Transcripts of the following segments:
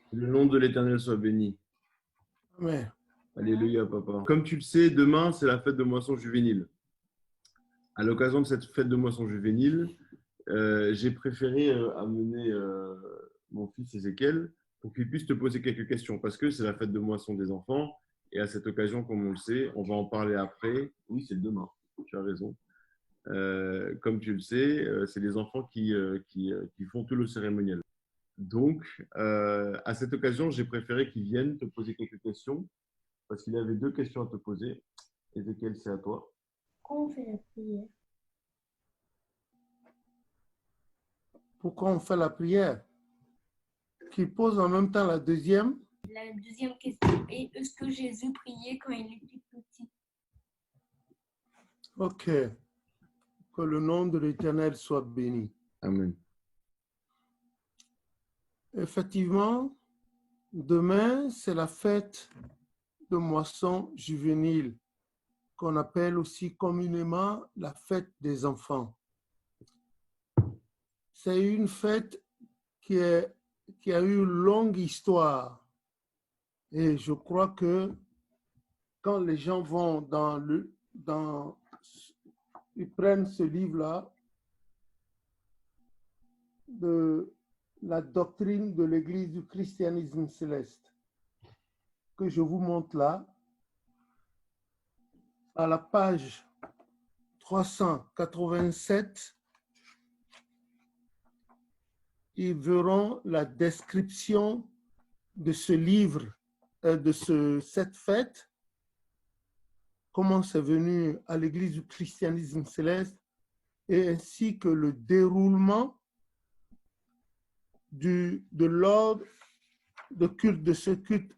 Que le nom de l'Éternel soit béni. Amen. Alléluia, papa. Comme tu le sais, demain, c'est la fête de moisson juvénile. À l'occasion de cette fête de moisson juvénile, j'ai préféré amener mon fils Ézéchiel pour qu'il puisse te poser quelques questions parce que c'est la fête de moisson des enfants et à cette occasion, comme on le sait, on va en parler après. Oui, c'est demain, tu as raison. Comme tu le sais, c'est les enfants qui font tout le cérémoniel. Donc, à cette occasion, j'ai préféré qu'il vienne te poser quelques questions parce qu'il avait deux questions à te poser. Ézéchiel, c'est à toi. Quand on fait la prière, Pourquoi on fait la prière? Qui pose en même temps la deuxième. la deuxième question est est-ce que Jésus priait quand il était petit? Ok. Que le nom de l'Éternel soit béni. Amen. Effectivement, demain, c'est la fête de moisson juvénile, qu'on appelle aussi communément la fête des enfants. C'est une fête qui a eu une longue histoire. Et je crois que quand les gens vont ils prennent ce livre-là de la doctrine de l'Église du christianisme céleste, que je vous montre là, à la page 387, ils verront la description de ce livre, cette fête, comment c'est venu à l'Église du christianisme céleste, et ainsi que le déroulement de l'ordre de culte, de ce culte,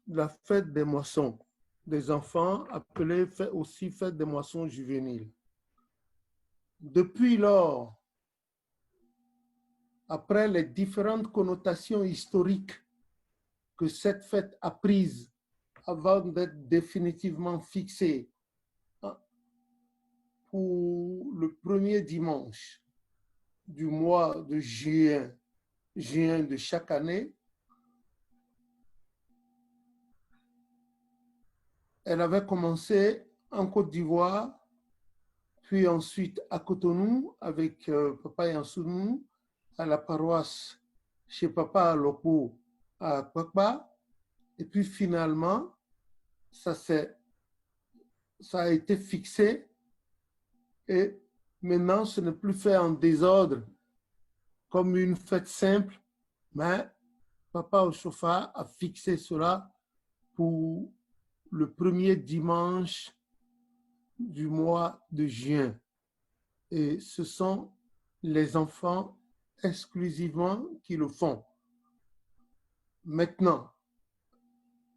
la fête des moissons des enfants, appelée aussi fête des moissons juvéniles. Depuis lors, après les différentes connotations historiques que cette fête a prises avant d'être définitivement fixée pour le premier dimanche du mois de juin de chaque année, elle avait commencé en Côte d'Ivoire, puis ensuite à Cotonou avec Papa Yansounou, à la paroisse chez Papa Lopo à Kwakba, et puis finalement, ça a été fixé et maintenant ce n'est plus fait en désordre comme une fête simple, mais Papa Oshofa a fixé cela pour le premier dimanche du mois de juin. Et ce sont les enfants exclusivement qui le font. Maintenant,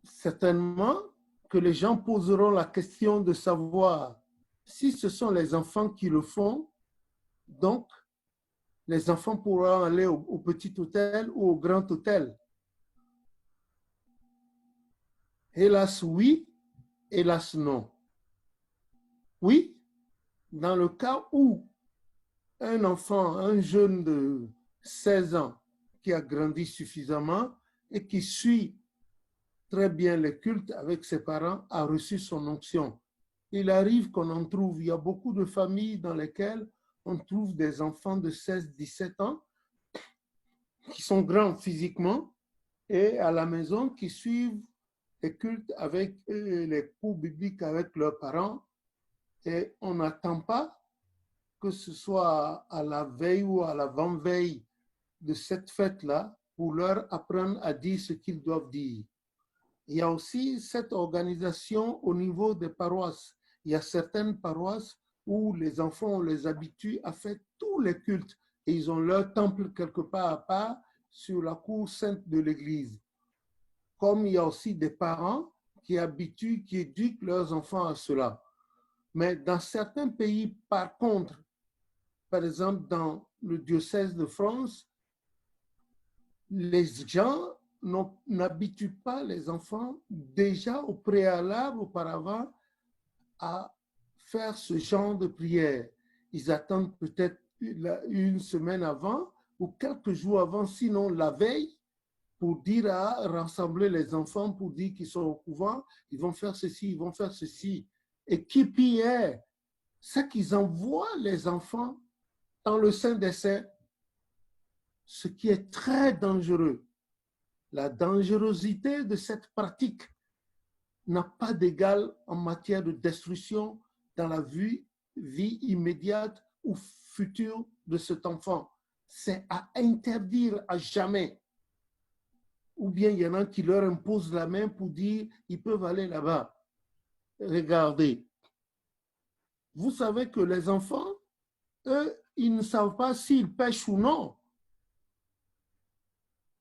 certainement que les gens poseront la question de savoir si ce sont les enfants qui le font, donc les enfants pourront aller au petit hôtel ou au grand hôtel. Hélas oui, hélas non. Oui, dans le cas où un enfant, un jeune de 16 ans qui a grandi suffisamment et qui suit très bien le culte avec ses parents a reçu son onction. Il arrive qu'on en trouve, il y a beaucoup de familles dans lesquelles on trouve des enfants de 16-17 ans qui sont grands physiquement et à la maison qui suivent les cultes avec les cours bibliques avec leurs parents, et on n'attend pas que ce soit à la veille ou à l'avant-veille de cette fête-là pour leur apprendre à dire ce qu'ils doivent dire. Il y a aussi cette organisation au niveau des paroisses. Il y a certaines paroisses où les enfants, on les habitue à faire tous les cultes et ils ont leur temple quelque part à part sur la cour sainte de l'église. Comme il y a aussi des parents qui éduquent leurs enfants à cela. Mais dans certains pays, par contre, par exemple dans le diocèse de France, les gens n'habituent pas les enfants déjà au préalable, auparavant, à faire ce genre de prière. Ils attendent peut-être une semaine avant ou quelques jours avant, sinon la veille, pour dire à rassembler les enfants, pour dire qu'ils sont au couvent, ils vont faire ceci, ils vont faire ceci. Et qui pire est, c'est qu'ils envoient les enfants dans le sein des saints, ce qui est très dangereux. La dangerosité de cette pratique n'a pas d'égal en matière de destruction dans la vie immédiate ou future de cet enfant. C'est à interdire à jamais. Ou bien il y en a qui leur imposent la main pour dire ils peuvent aller là-bas. Regardez. Vous savez que les enfants, eux, ils ne savent pas s'ils pêchent ou non.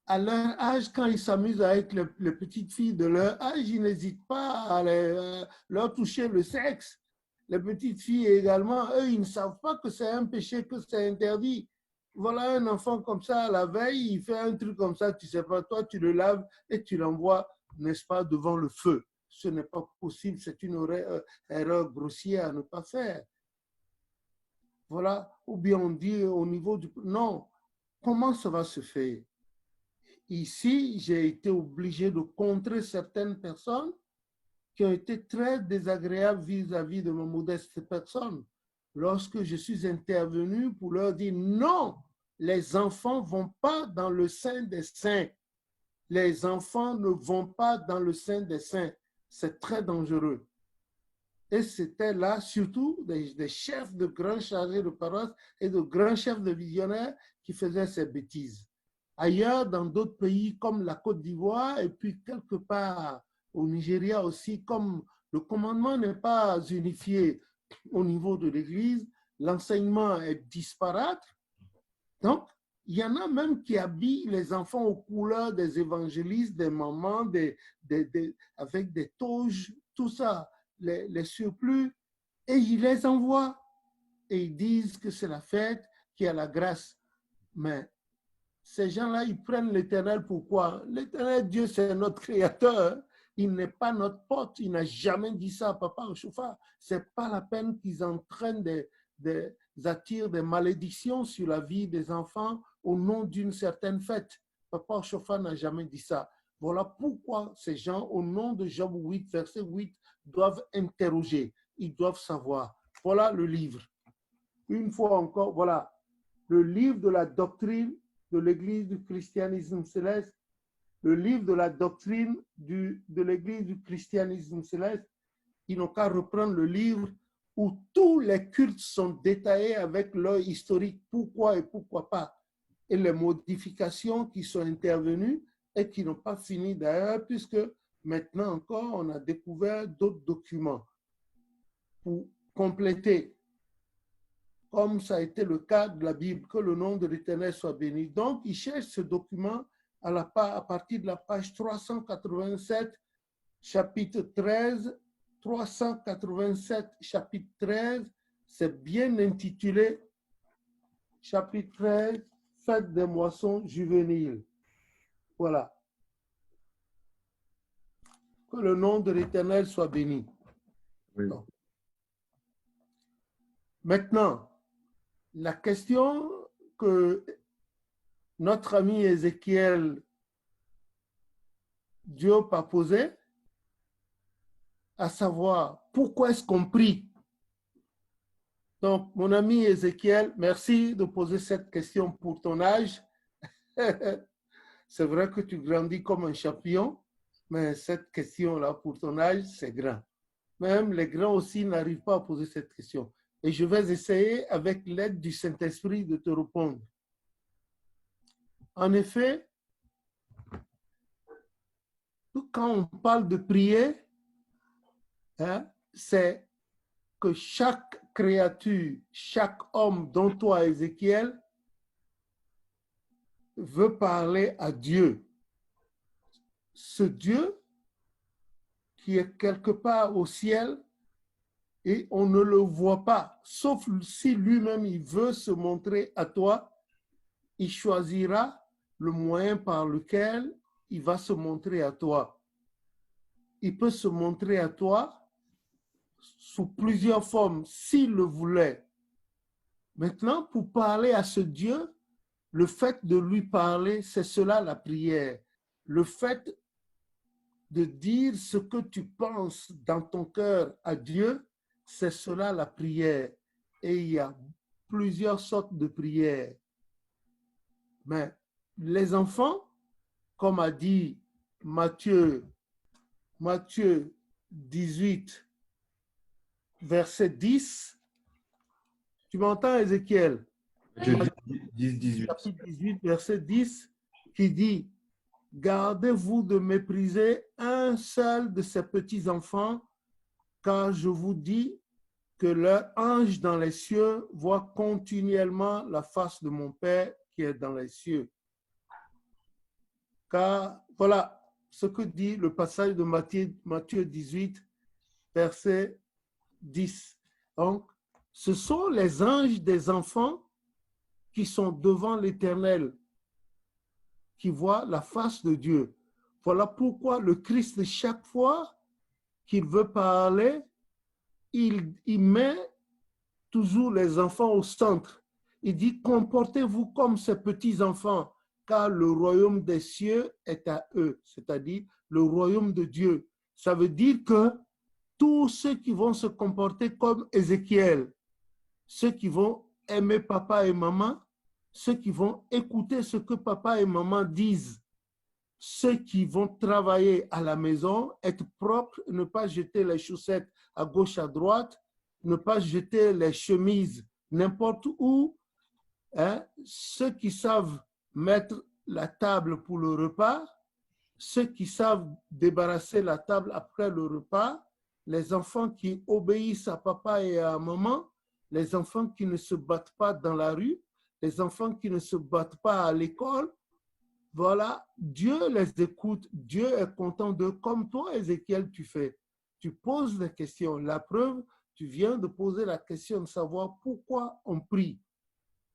À leur âge, quand ils s'amusent avec les petites filles de leur âge, ils n'hésitent pas à leur toucher le sexe. Les petites filles également, eux, ils ne savent pas que c'est un péché, que c'est interdit. Voilà un enfant comme ça, à la veille, il fait un truc comme ça, tu ne sais pas, toi, tu le laves et tu l'envoies, n'est-ce pas, devant le feu. Ce n'est pas possible, c'est une erreur grossière à ne pas faire. Voilà, ou bien on dit au niveau du... Non, comment ça va se faire? Ici, j'ai été obligé de contrer certaines personnes qui ont été très désagréables vis-à-vis de ma modeste personne. Lorsque je suis intervenu pour leur dire non, les enfants ne vont pas dans le sein des saints. Les enfants ne vont pas dans le sein des saints. C'est très dangereux. Et c'était là surtout des chefs de grands chargés de paroisse et de grands chefs de visionnaires qui faisaient ces bêtises. Ailleurs, dans d'autres pays comme la Côte d'Ivoire et puis quelque part au Nigeria aussi, comme le commandement n'est pas unifié au niveau de l'Église, l'enseignement est disparate. Donc, il y en a même qui habillent les enfants aux couleurs des évangélistes, des mamans, avec des toges, tout ça, les surplus, et ils les envoient. Et ils disent que c'est la fête, qu'il y a la grâce. Mais ces gens-là, ils prennent l'Éternel pourquoi? L'Éternel, Dieu, c'est notre créateur. Il n'est pas notre pote. Il n'a jamais dit ça à Papa Ochofa. Ce n'est pas la peine qu'ils entraînent attirent des malédictions sur la vie des enfants au nom d'une certaine fête. Papa Ochofa n'a jamais dit ça. Voilà pourquoi ces gens, au nom de Job 8, verset 8, doivent interroger. Ils doivent savoir. Voilà le livre. Une fois encore, voilà le livre de la doctrine de l'Église du christianisme céleste, le livre de la doctrine de l'Église du christianisme céleste. Ils n'ont qu'à reprendre le livre où tous les cultes sont détaillés avec leur historique, pourquoi et pourquoi pas, et les modifications qui sont intervenues et qui n'ont pas fini d'ailleurs, puisque maintenant encore, on a découvert d'autres documents pour compléter, comme ça a été le cas de la Bible, que le nom de l'Éternel soit béni. Donc, ils cherchent ce document à partir de la page 387, chapitre 13, 387, chapitre 13, c'est bien intitulé, chapitre 13, Fête des moissons juvéniles. Voilà. Que le nom de l'Éternel soit béni. Oui. Donc, maintenant, la question que notre ami Ézéchiel Diop a posée, à savoir pourquoi est-ce qu'on prie. Donc, mon ami Ézéchiel, merci de poser cette question pour ton âge. C'est vrai que tu grandis comme un champion, mais cette question-là, pour ton âge, c'est grand. Même les grands aussi n'arrivent pas à poser cette question. Et je vais essayer, avec l'aide du Saint-Esprit, de te répondre. En effet, quand on parle de prier, c'est que chaque créature, chaque homme, dont toi, Ézéchiel, veut parler à Dieu. Ce Dieu qui est quelque part au ciel et on ne le voit pas, sauf si lui-même il veut se montrer à toi, il choisira le moyen par lequel il va se montrer à toi. Il peut se montrer à toi sous plusieurs formes, s'il le voulait. Maintenant, pour parler à ce Dieu, le fait de lui parler, c'est cela la prière. le fait de dire ce que tu penses dans ton cœur à Dieu, c'est cela la prière. Et il y a plusieurs sortes de prières. Mais les enfants, comme a dit Matthieu 18, verset 10, tu m'entends, Ézéchiel? Matthieu 10, 18. Chapitre 18, verset 10, qui dit, gardez-vous de mépriser un seul de ces petits-enfants, car je vous dis que leur ange dans les cieux voit continuellement la face de mon Père qui est dans les cieux. Car voilà ce que dit le passage de Matthieu 18, verset 10. Donc, ce sont les anges des enfants qui sont devant l'Éternel, qui voient la face de Dieu. Voilà pourquoi le Christ, chaque fois qu'il veut parler, il met toujours les enfants au centre. Il dit, comportez-vous comme ces petits-enfants, car le royaume des cieux est à eux, c'est-à-dire le royaume de Dieu. Ça veut dire que tous ceux qui vont se comporter comme Ézéchiel, ceux qui vont aimer papa et maman, ceux qui vont écouter ce que papa et maman disent, ceux qui vont travailler à la maison, être propres, ne pas jeter les chaussettes à gauche, à droite, ne pas jeter les chemises n'importe où, hein, ceux qui savent mettre la table pour le repas, ceux qui savent débarrasser la table après le repas, les enfants qui obéissent à papa et à maman, les enfants qui ne se battent pas dans la rue, les enfants qui ne se battent pas à l'école. Voilà, Dieu les écoute, Dieu est content d'eux, comme toi, Ézéchiel, tu fais. Tu poses des questions. La preuve, tu viens de poser la question de savoir pourquoi on prie.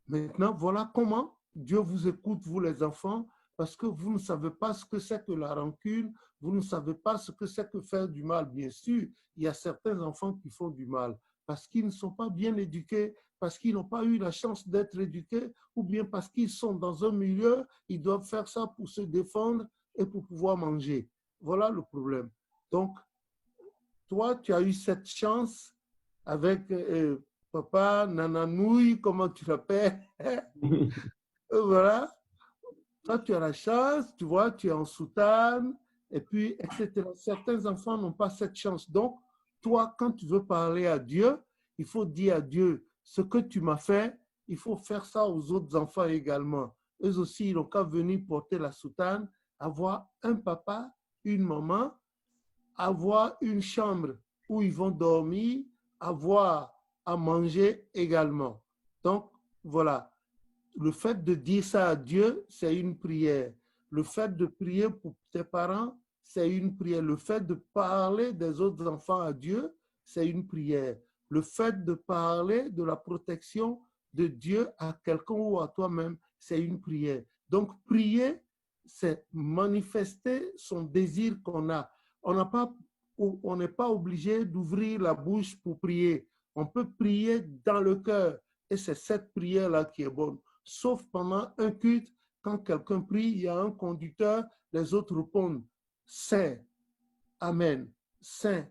Maintenant, voilà comment Dieu vous écoute, vous les enfants, parce que vous ne savez pas ce que c'est que la rancune, vous ne savez pas ce que c'est que faire du mal. Bien sûr, il y a certains enfants qui font du mal parce qu'ils ne sont pas bien éduqués, parce qu'ils n'ont pas eu la chance d'être éduqués, ou bien parce qu'ils sont dans un milieu, ils doivent faire ça pour se défendre et pour pouvoir manger. Voilà le problème. Donc, toi, tu as eu cette chance avec papa, nananouille, comment tu l'appelles? Voilà. Toi, tu as la chance, tu vois, tu es en soutane, et puis, etc. Certains enfants n'ont pas cette chance. Donc, toi, quand tu veux parler à Dieu, il faut dire à Dieu, ce que tu m'as fait, il faut faire ça aux autres enfants également. Eux aussi, ils n'ont qu'à venir porter la soutane, avoir un papa, une maman, avoir une chambre où ils vont dormir, avoir à manger également. Donc, voilà. Le fait de dire ça à Dieu, c'est une prière. Le fait de prier pour tes parents, c'est une prière. Le fait de parler des autres enfants à Dieu, c'est une prière. Le fait de parler de la protection de Dieu à quelqu'un ou à toi-même, c'est une prière. Donc, prier, c'est manifester son désir qu'on a. On n'est pas obligé d'ouvrir la bouche pour prier. On peut prier dans le cœur. Et c'est cette prière-là qui est bonne. Sauf pendant un culte, quand quelqu'un prie, il y a un conducteur, les autres répondent Saint, Amen, Saint,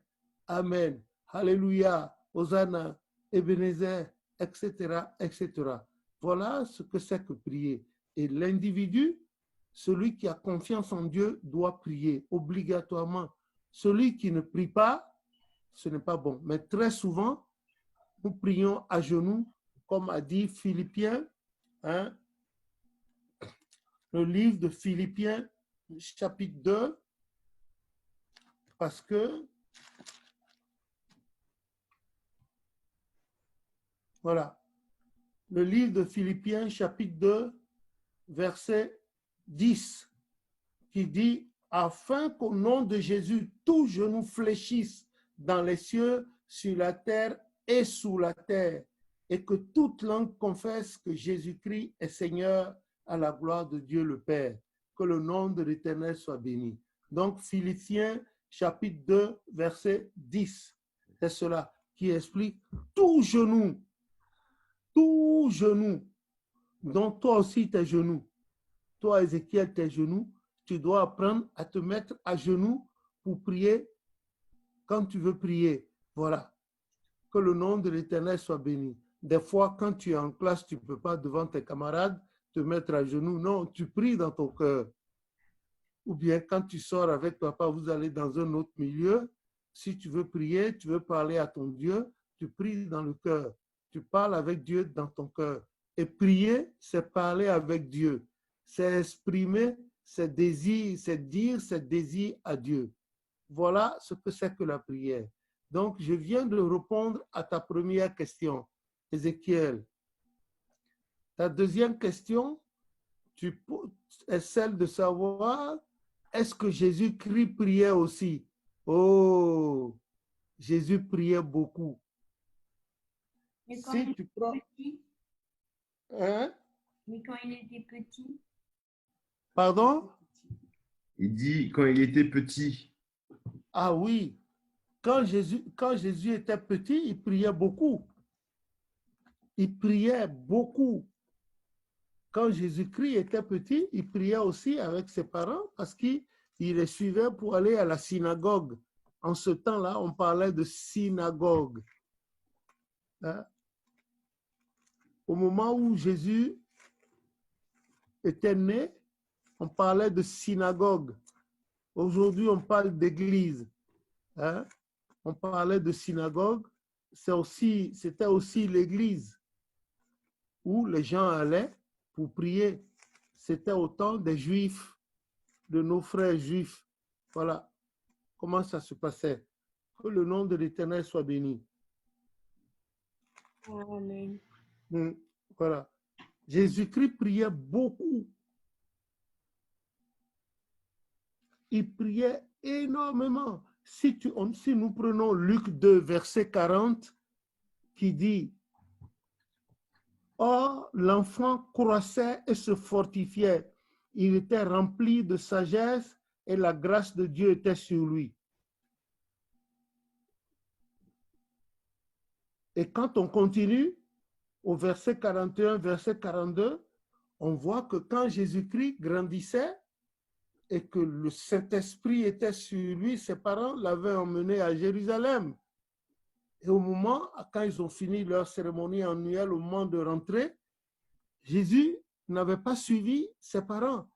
Amen, Alléluia, Hosanna, Ebenezer, etc., etc. Voilà ce que c'est que prier. Et l'individu, celui qui a confiance en Dieu, doit prier obligatoirement. Celui qui ne prie pas, ce n'est pas bon. Mais très souvent, nous prions à genoux, comme a dit Philippiens, hein? Le livre de Philippiens, chapitre 2, parce que, voilà, le livre de Philippiens, chapitre 2, verset 10, qui dit, afin qu'au nom de Jésus, tout genou fléchisse dans les cieux, sur la terre et sous la terre, et que toute langue confesse que Jésus-Christ est Seigneur, à la gloire de Dieu le Père. Que le nom de l'Éternel soit béni. Donc, Philippiens, chapitre 2, verset 10. C'est cela qui explique tout genou, donc toi aussi tes genoux, toi Ézéchiel, tes genoux, tu dois apprendre à te mettre à genoux pour prier quand tu veux prier. Voilà. Que le nom de l'Éternel soit béni. Des fois, quand tu es en classe, tu ne peux pas devant tes camarades te mettre à genoux. Non, tu pries dans ton cœur. Ou bien quand tu sors avec papa, vous allez dans un autre milieu. Si tu veux prier, tu veux parler à ton Dieu, tu pries dans le cœur. Tu parles avec Dieu dans ton cœur. Et prier, c'est parler avec Dieu. C'est exprimer ses désirs, c'est dire ses désirs à Dieu. Voilà ce que c'est que la prière. Donc, je viens de répondre à ta première question, Ézéchiel. Ta deuxième question est celle de savoir, est-ce que Jésus-Christ priait aussi? Oh, Jésus priait beaucoup. Mais quand Si il tu était prends... petit, Hein? mais quand il était petit, Pardon? Il dit quand il était petit. Ah oui, quand Jésus était petit, il priait beaucoup. Il priait beaucoup. Quand Jésus-Christ était petit, il priait aussi avec ses parents parce qu'il les suivait pour aller à la synagogue. En ce temps-là, on parlait de synagogue. Hein? Au moment où Jésus était né, on parlait de synagogue. Aujourd'hui, on parle d'église. Hein? On parlait de synagogue. C'était aussi l'église où les gens allaient pour prier. C'était au temps des Juifs, de nos frères juifs. Voilà comment ça se passait. Que le nom de l'Éternel soit béni. Amen. Voilà. Jésus-Christ priait beaucoup. Il priait énormément. Si nous prenons Luc 2, verset 40, qui dit « Or, l'enfant croissait et se fortifiait. Il était rempli de sagesse et la grâce de Dieu était sur lui. » Et quand on continue, au verset 41, verset 42, on voit que quand Jésus-Christ grandissait et que le Saint-Esprit était sur lui, ses parents l'avaient emmené à Jérusalem. Et au moment, quand ils ont fini leur cérémonie annuelle, au moment de rentrer, Jésus n'avait pas suivi ses parents.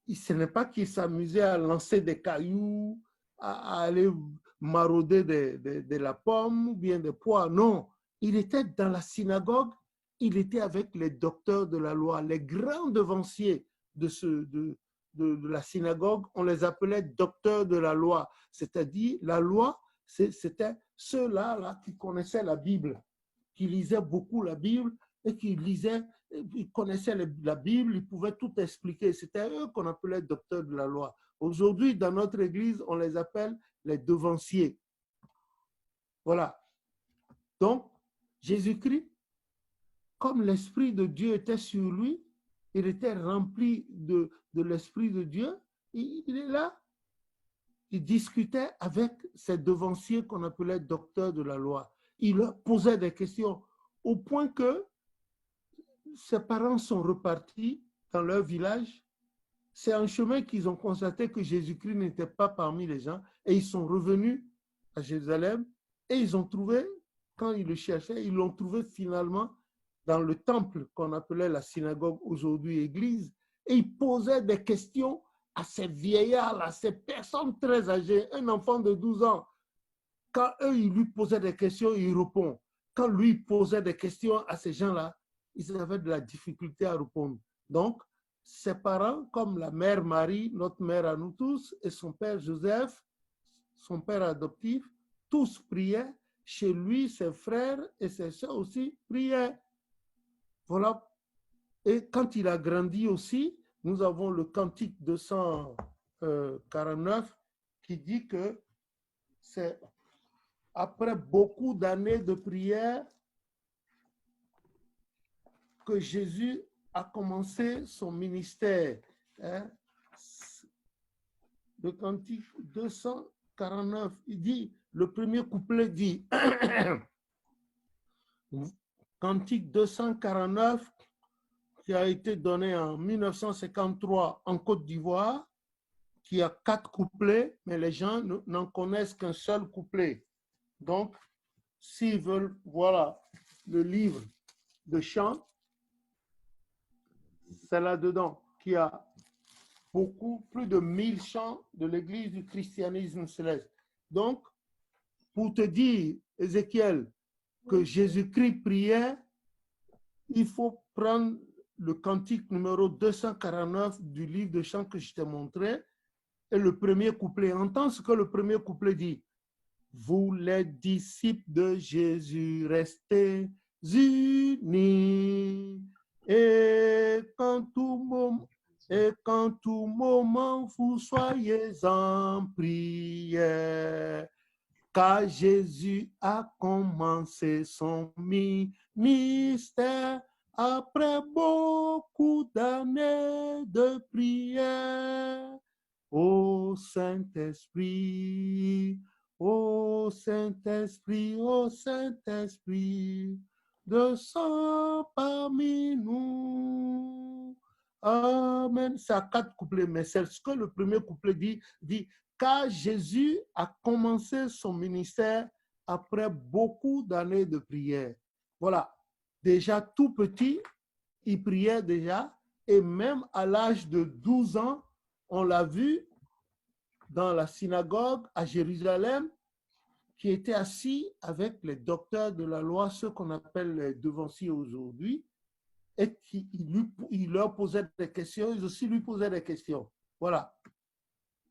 Ce n'est pas qu'il s'amusait à lancer des cailloux, à aller marauder de la pomme ou bien des pois. Non, il était dans la synagogue, il était avec les docteurs de la loi, les grands devanciers de la synagogue, on les appelait docteurs de la loi. C'est-à-dire, la loi, c'était ceux-là qui connaissaient la Bible, qui lisaient beaucoup la Bible et qui ils connaissaient la Bible, ils pouvaient tout expliquer. C'était eux qu'on appelait docteurs de la loi. Aujourd'hui, dans notre église, on les appelle les devanciers. Voilà. Donc, Jésus-Christ, comme l'Esprit de Dieu était sur lui, il était rempli de l'Esprit de Dieu, il est là. Il discutait avec ces devanciers qu'on appelait docteurs de la loi. Il leur posait des questions au point que ses parents sont repartis dans leur village. C'est en chemin qu'ils ont constaté que Jésus-Christ n'était pas parmi les gens et ils sont revenus à Jérusalem et ils ont trouvé, quand ils le cherchaient, ils l'ont trouvé finalement dans le temple qu'on appelait la synagogue, aujourd'hui église, et ils posaient des questions à ces vieillards, à ces personnes très âgées, un enfant de 12 ans. Quand eux, ils lui posaient des questions, il répond. Quand lui posait des questions à ces gens-là, ils avaient de la difficulté à répondre. Donc, ses parents, comme la mère Marie, notre mère à nous tous, et son père Joseph, son père adoptif, tous priaient. Chez lui, ses frères et ses soeurs aussi priaient. Voilà. Et quand il a grandi aussi, nous avons le cantique 249 qui dit que c'est après beaucoup d'années de prière que Jésus a commencé son ministère. Hein? Le cantique 249, il dit, le premier couplet dit, cantique 249, qui a été donné en 1953 en Côte d'Ivoire, qui a 4 couplets, mais les gens n'en connaissent qu'un seul couplet. Donc, s'ils veulent, voilà, le livre de chants, c'est là-dedans, qui a beaucoup, plus de 1000 chants de l'Église du christianisme céleste. Donc, pour te dire, Ézéchiel, que Jésus-Christ priait, il faut prendre le cantique numéro 249 du livre de chants que je t'ai montré et le premier couplet. Entends ce que le premier couplet dit. Vous les disciples de Jésus, restez unis et qu'en tout moment vous soyez en prière, car Jésus a commencé son mystère après beaucoup d'années de prière. Ô Saint-Esprit, ô Saint-Esprit, ô Saint-Esprit, descends parmi nous. Amen. C'est à 4 couplets, mais c'est ce que le premier couplet dit, car Jésus a commencé son ministère après beaucoup d'années de prière. Voilà, déjà tout petit, il priait déjà, et même à l'âge de 12 ans, on l'a vu dans la synagogue à Jérusalem, qui était assis avec les docteurs de la loi, ceux qu'on appelle les devanciers aujourd'hui, et il leur posait des questions, ils aussi lui posaient des questions. Voilà.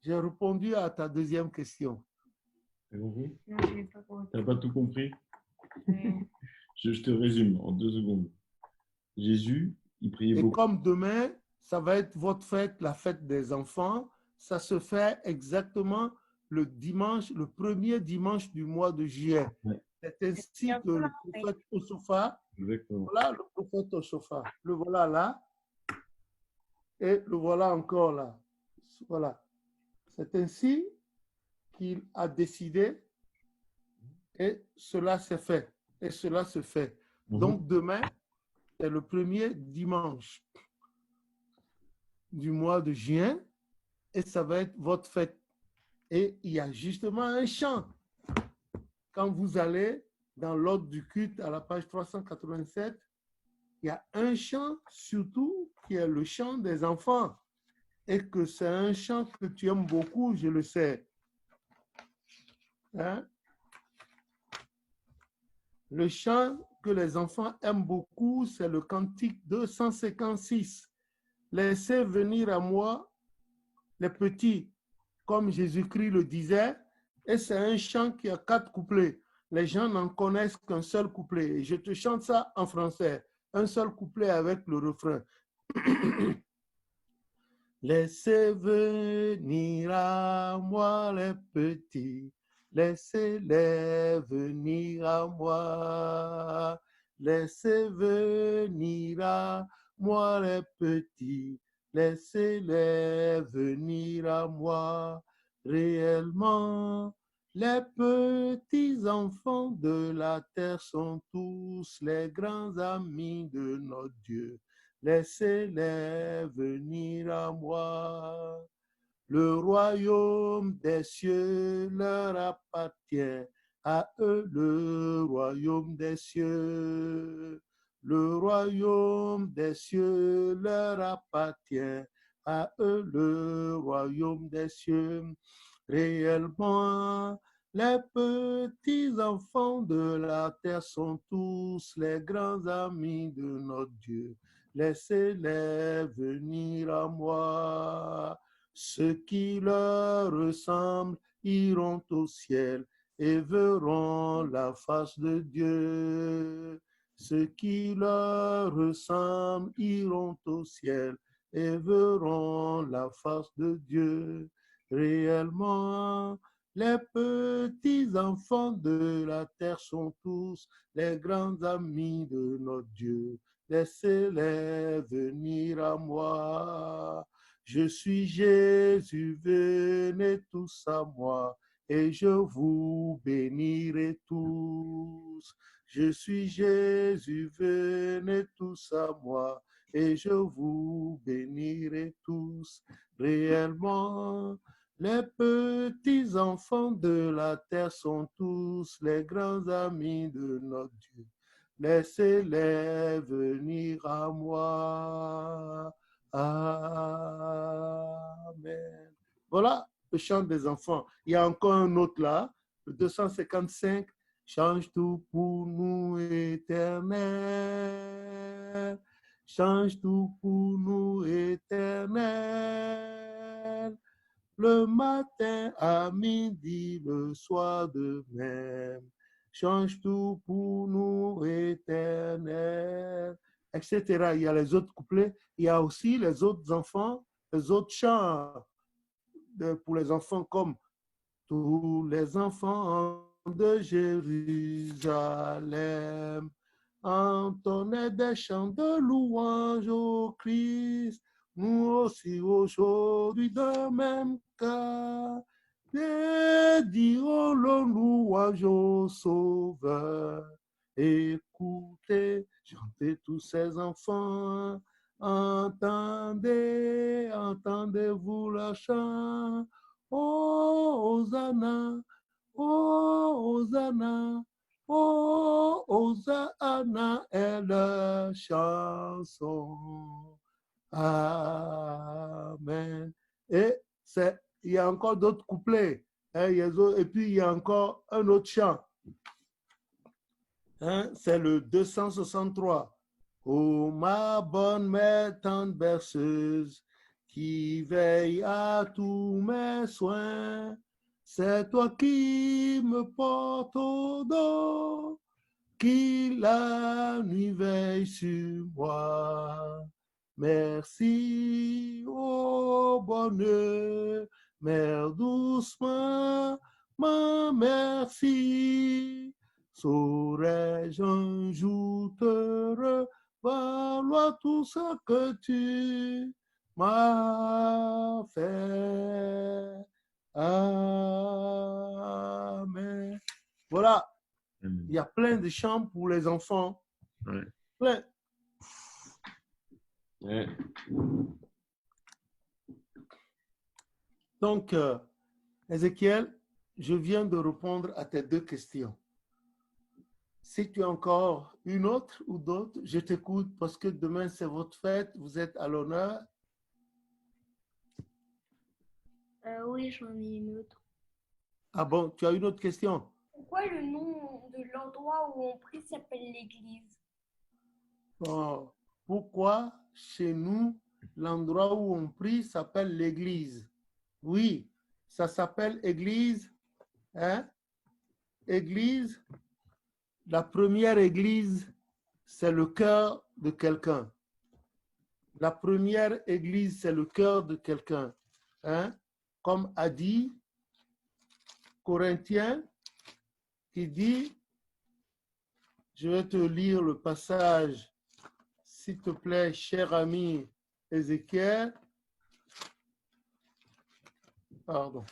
J'ai répondu à ta deuxième question. T'as compris? Non, je n'ai pas compris. T'as pas tout compris? Ouais. Je te résume en 2 secondes. Jésus, il priait Et beaucoup. comme demain, ça va être votre fête, la fête des enfants, ça se fait exactement le dimanche, le premier dimanche du mois de juillet. Ouais. C'est ainsi que le prophète Osopha, Exactement. voilà le prophète Osopha, le voilà là, et le voilà encore là. Voilà. C'est ainsi qu'il a décidé, et cela s'est fait, et cela se fait. Donc demain, c'est le premier dimanche du mois de juin, et ça va être votre fête. Et il y a justement un chant. Quand vous allez dans l'ordre du culte à la page 387, il y a un chant surtout qui est le chant des enfants. Et que c'est un chant que tu aimes beaucoup, je le sais. Hein? Le chant que les enfants aiment beaucoup, c'est le cantique 256. Laissez venir à moi les petits, comme Jésus-Christ le disait, et c'est un chant qui a 4 couplets. Les gens n'en connaissent qu'un seul couplet. Et je te chante ça en français, un seul couplet avec le refrain. Laissez venir à moi les petits, laissez-les venir à moi. Laissez venir à moi les petits, laissez-les venir à moi. Réellement, les petits enfants de la terre sont tous les grands amis de notre Dieu. Laissez-les venir à moi. Le royaume des cieux leur appartient, à eux le royaume des cieux. Le royaume des cieux leur appartient, à eux le royaume des cieux. Réellement, les petits enfants de la terre sont tous les grands amis de notre Dieu. Laissez-les venir à moi. Ceux qui leur ressemblent iront au ciel et verront la face de Dieu. Ceux qui leur ressemblent iront au ciel et verront la face de Dieu. Réellement, les petits enfants de la terre sont tous les grands amis de notre Dieu. Laissez-les venir à moi. Je suis Jésus, venez tous à moi et je vous bénirai tous. Je suis Jésus, venez tous à moi et je vous bénirai tous. réellement. Les petits enfants de la terre sont tous les grands amis de notre Dieu. Laissez-les venir à moi. Amen. Voilà le chant des enfants. Il y a encore un autre là, le 255. Change tout pour nous, Éternel. Change tout pour nous, Éternel. Le matin, à midi, le soir de même. Change tout pour nous, Éternel, etc. Il y a les autres couplets. Il y a aussi les autres enfants, les autres chants pour les enfants comme tous les enfants de Jérusalem entonnaient des chants de louange au Christ. Nous aussi aujourd'hui de même cas, dirons le louange au Sauveur. Écoutez, chantez tous ces enfants, entendez, entendez-vous leur chant. Oh, Hosanna, oh, Hosanna, oh, Hosanna est la chanson. Amen. Et il y a encore d'autres couplets. Et puis, il y a encore un autre chant. C'est le 263. Oh, ma bonne mère tendre berceuse, qui veille à tous mes soins, c'est toi qui me portes au dos, qui la nuit veille sur moi. Merci, ô bonne mère doucement, ma merci. Saurais-je un jour te revaloir tout ce que tu m'as fait. Amen. Voilà, il y a plein de chants pour les enfants. Ouais. Plein. Ouais. Donc, Ézéchiel, je viens de répondre à tes deux questions. Si tu as encore une autre ou d'autres, je t'écoute parce que demain c'est votre fête, vous êtes à l'honneur. Oui, j'en ai une autre. Ah bon, tu as une autre question? Pourquoi le nom de l'endroit où on prie s'appelle l'église? Bon, pourquoi chez nous, l'endroit où on prie s'appelle l'église? Oui, ça s'appelle église. Hein? Église, la première église, c'est le cœur de quelqu'un. La première église, c'est le cœur de quelqu'un. Hein? Comme a dit Corinthiens, qui dit, je vais te lire le passage, s'il te plaît, cher ami Ézéchiel. Pardon.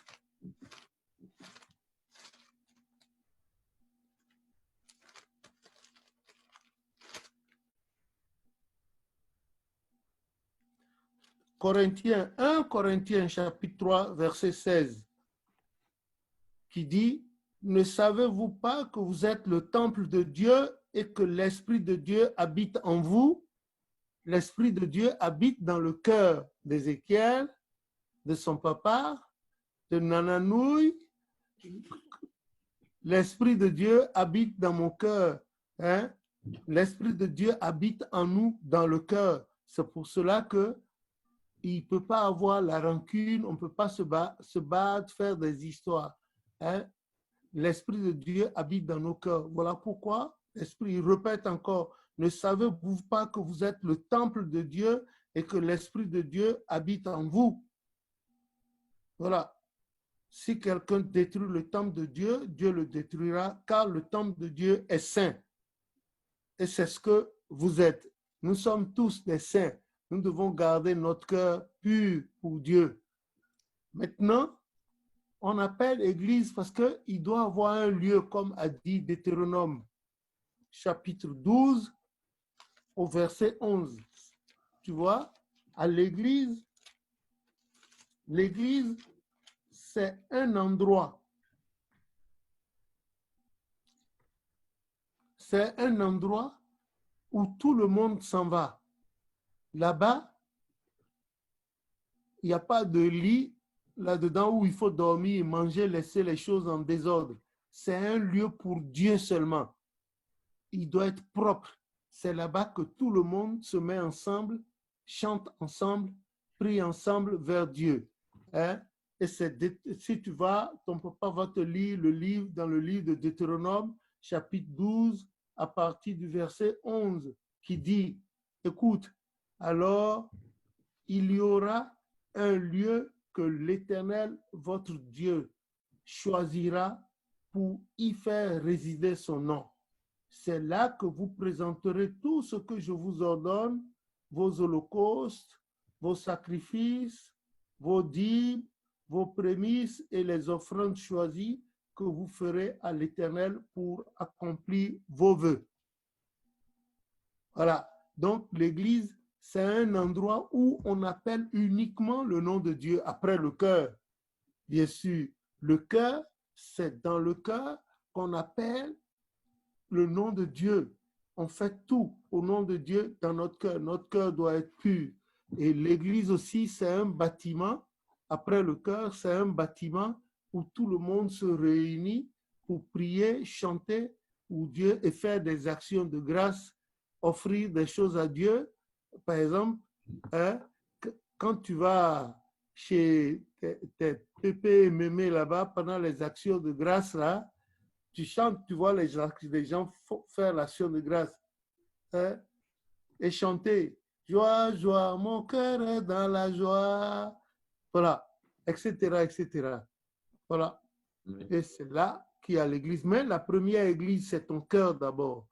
Corinthiens, 1 Corinthiens chapitre 3, verset 16, qui dit, ne savez-vous pas que vous êtes le temple de Dieu et que l'Esprit de Dieu habite en vous? L'Esprit de Dieu habite dans le cœur d'Ézéchiel, de son papa, de Nananouille. L'Esprit de Dieu habite dans mon cœur. Hein? L'Esprit de Dieu habite en nous dans le cœur. C'est pour cela que il ne peut pas avoir la rancune, on ne peut pas se battre, faire des histoires. Hein? L'Esprit de Dieu habite dans nos cœurs. Voilà pourquoi l'Esprit répète encore, ne savez-vous pas que vous êtes le temple de Dieu et que l'Esprit de Dieu habite en vous? Voilà. Si quelqu'un détruit le temple de Dieu, Dieu le détruira, car le temple de Dieu est saint. Et c'est ce que vous êtes. Nous sommes tous des saints. Nous devons garder notre cœur pur pour Dieu. Maintenant, on appelle église parce qu'il doit avoir un lieu, comme a dit Deutéronome, chapitre 12, au verset 11. Tu vois, à l'église, L'église, c'est un endroit. C'est un endroit où tout le monde s'en va. Là-bas, il n'y a pas de lit là-dedans où il faut dormir, manger, laisser les choses en désordre. C'est un lieu pour Dieu seulement. Il doit être propre. C'est là-bas que tout le monde se met ensemble, chante ensemble, prie ensemble vers Dieu. Hein? Et si tu vas, ton papa va te lire le livre dans le livre de Deutéronome, chapitre 12, à partir du verset 11, qui dit, écoute, alors il y aura un lieu que l'Éternel, votre Dieu, choisira pour y faire résider son nom. C'est là que vous présenterez tout ce que je vous ordonne, vos holocaustes, vos sacrifices, vos dîmes, vos prémices et les offrandes choisies que vous ferez à l'Éternel pour accomplir vos vœux. Voilà. Donc, l'Église, c'est un endroit où on appelle uniquement le nom de Dieu après le cœur. Bien sûr, le cœur, c'est dans le cœur qu'on appelle le nom de Dieu. On fait tout au nom de Dieu dans notre cœur. Notre cœur doit être pur. Et l'Église aussi, c'est un bâtiment. Après le cœur, c'est un bâtiment où tout le monde se réunit pour prier, chanter, où Dieu et faire des actions de grâce, offrir des choses à Dieu. Par exemple, hein, quand tu vas chez tes pépés et mémés là-bas pendant les actions de grâce là, tu chantes, tu vois les gens faire l'action de grâce, hein, et chanter. Joie, joie, mon cœur est dans la joie. Voilà, etc., etc. Voilà. Oui. Et c'est là qu'il y a l'église. Mais la première église, c'est ton cœur d'abord.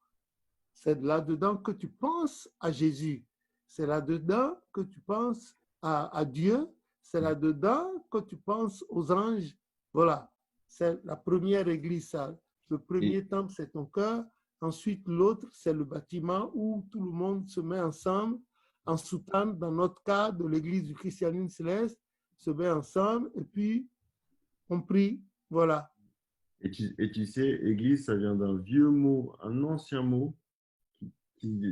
C'est là-dedans que tu penses à Jésus. C'est là-dedans que tu penses à Dieu. C'est là-dedans que tu penses aux anges. Voilà. C'est la première église, ça. Le premier temple, c'est ton cœur. Ensuite, l'autre, c'est le bâtiment où tout le monde se met ensemble, en soutane, dans notre cas, de l'église du christianisme céleste, se met ensemble et puis on prie. Voilà. Et tu sais, église, ça vient d'un vieux mot, un ancien mot,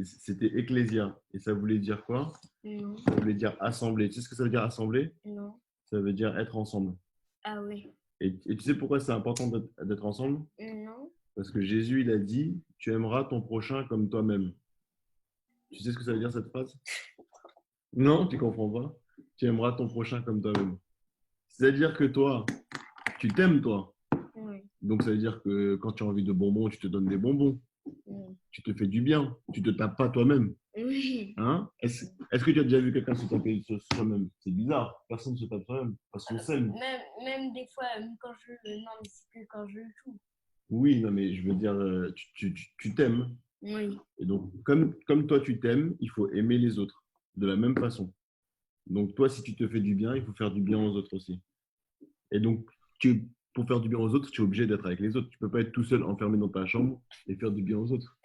c'était ecclésia. Et ça voulait dire quoi? Non, Ça voulait dire assemblée. Tu sais ce que ça veut dire assemblée? non. Ça veut dire être ensemble. Ah oui. Et tu sais pourquoi c'est important d'être ensemble? Non. Parce que Jésus, il a dit, tu aimeras ton prochain comme toi-même. Tu sais ce que ça veut dire cette phrase? Non, tu comprends pas. Tu aimeras ton prochain comme toi-même. C'est-à-dire que toi, tu t'aimes toi. Oui. Donc ça veut dire que quand tu as envie de bonbons, tu te donnes des bonbons. Oui. Tu te fais du bien. Tu te tapes pas toi-même. Oui. Hein? Est-ce que tu as déjà vu quelqu'un se taper soi-même? C'est bizarre. Personne ne se tape soi-même. Parce qu'on s'aime. Même des fois, quand je... Non, mais c'est que quand je joue. Oui, non, mais je veux dire, tu t'aimes. Oui. Et donc, comme toi, tu t'aimes, il faut aimer les autres de la même façon. Donc, toi, si tu te fais du bien, il faut faire du bien aux autres aussi. Et donc, pour faire du bien aux autres, tu es obligé d'être avec les autres. Tu ne peux pas être tout seul enfermé dans ta chambre et faire du bien aux autres.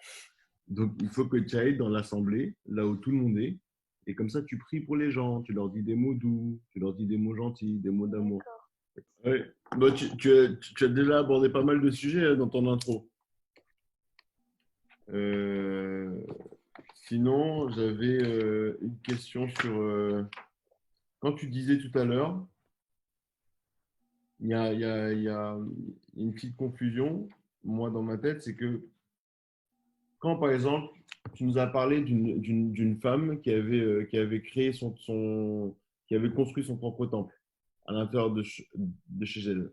Donc, il faut que tu ailles dans l'assemblée, là où tout le monde est. Et comme ça, tu pries pour les gens. Tu leur dis des mots doux, tu leur dis des mots gentils, des mots d'amour. Ouais. Bah, tu as déjà abordé pas mal de sujets dans ton intro. Sinon, j'avais une question sur... quand tu disais tout à l'heure, il y a une petite confusion, moi, dans ma tête, c'est que quand, par exemple, tu nous as parlé d'une femme qui avait créé qui avait construit son propre temple à l'intérieur de chez elle.